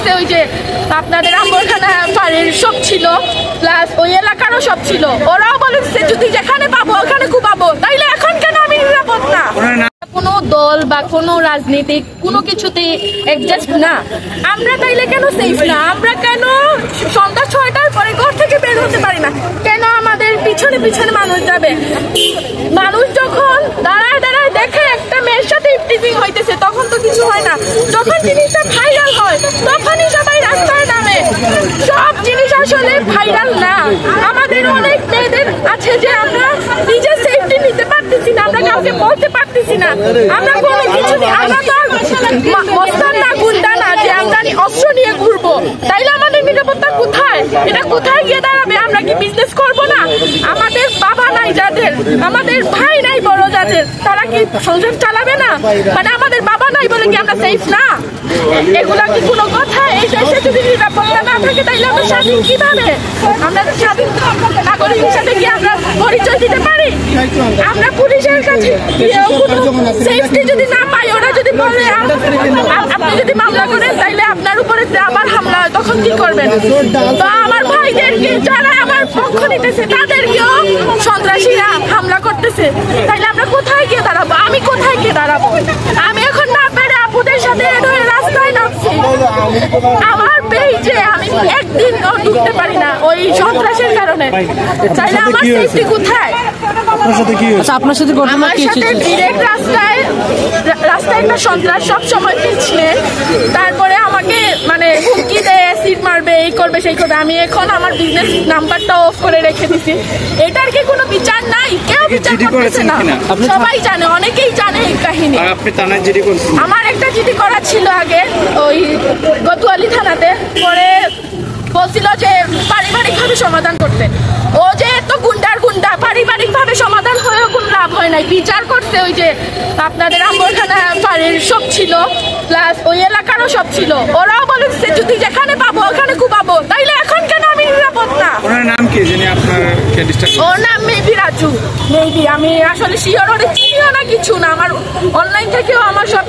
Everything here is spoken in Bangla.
করছে ওই যে আপনাদের আম্বরখানা বাড়ির সব ছিল, প্লাস ওই এলাকারও সব ছিল। ওরাও বলেছে যদি যেখানে পাবো ওখানে কুপাবো, তাইলে এখন কেন আমি নিরাপদ না? কোনো দল বা কোনো রাজনীতিক কোনো কিছুতে অ্যাডজাস্ট না। আমরা তাইলে কেন সেফ না? আমরা কেন সন্ধ্যা 6টার পরে ঘর থেকে বের হতে পারি না? কেন আমাদের পিছনে পিছনে মানুষ যাবে? মানুষ যখন দাঁড়ায় দাঁড়ায় দেখে একটা মেয়ের সাথে ইফটিজিং হইতেছে, তখন তো কিছু হয় না। যখন জিনিসটা ভাইরাল হয় তখনই সবাই রাস্তায় নামে। সব জিনিস আসলে ভাইরাল না। আমাদের অনেক মেয়েদের আছে যে আমরা নিজের সেফটি নিতে পারতেছি না, আমরা কাউকে বলতে পারতেছি না। আমরা কোনো কিছু আমরা তো মস্তান না, গুন্ডা না যে আমরা অস্ত্র নিয়ে ঘুরবো। তাইলে আমাদের নিরাপত্তা কোথায়? এটা কোথায় গিয়ে দাঁড়াবে? আমরা কি বিজনেস করবো না? আমাদের বাবা নাই যাদের, আমাদের ভাই নাই বড় যাদের, তারা কি সংসার চালাবে না? মানে আমাদের বাবা নাই বলে কি আমরা সেফ না? এগুলা কি কোনো কথা? এই দেশে যদি নিরাপত্তা না থাকে তাইলে আমরা স্বাধীন কিভাবে? আমরা স্বাধীন নাগরিক হিসাবে কি আমরা পরিচয় দিতে পারি? আমরা পুলিশের কাছে গিয়েও কোনো সেফটি যদি না পাই, ওরা যদি বলে আপনি যদি মামলা করেন তাইলে আপনার উপরে আবার হামলা হয়, তখন কি করবেন? বা আমার ভাইদেরকে যারা আমার পক্ষ নিতেছে তাদেরকেও সন্ত্রাসীরা হামলা করতেছে, তাইলে আমরা কোথায় গিয়ে দাঁড়াবো? আমি কোথায় গিয়ে দাঁড়াবো? আমি এখন না পেরে আপুদের সাথে রাস্তায় নামছি। আমার পেইজে আমি একদিন ঢুকতে পারি না ওই সন্ত্রাসের কারণে। তাইলে আমার সেফটি কোথায়? আপনার সাথে কি হয়েছে? আপনার সাথে ঘটনা কি হয়েছে? ডিরেক্ট রাস্তায় একটা সন্ত্রাস সব সময় পিছনে, তারপরে আমাকে মানে হুমকি দেয়, অ্যাসিড মারবে, এই করবে সেই করবে। আমি এখন আমার বিজনেস নাম্বারটা অফ করে রেখে দিছি। এটার কি কোনো বিচার নাই? কেউ বিচার করতেছে না। সবাই জানে, অনেকেই জানে এই কাহিনী। আপনি থানায় জিডি করছেন? আমার একটা জিডি করা ছিল আগে ওই গতুয়ালি থানাতে, পরে বলছিল যে পারিবারিকভাবে সমাধান করতে। ও যে এত গুন্ডার গুন্ডা, পারিবারিকভাবে সমাধান হয়েও কোনো লাভ হয় নাই। বিচার করতে ওই যে আপনাদের আম্বরখানা বাড়ির সব ছিল, প্লাস ওই এলাকারও সব ছিল। ওরাও বলেছে যদি যেখানে পাবো ওখানে কুপাবো, তাইলে এখন কেন আমি নিরাপদ না? ওনার নাম কি জানি? ওর নাম মেবি রাজু, মেবি। আমি আসলে শিওর, ওরে চিনিও না কিছু না। আমার অনলাইন থেকেও আমার সব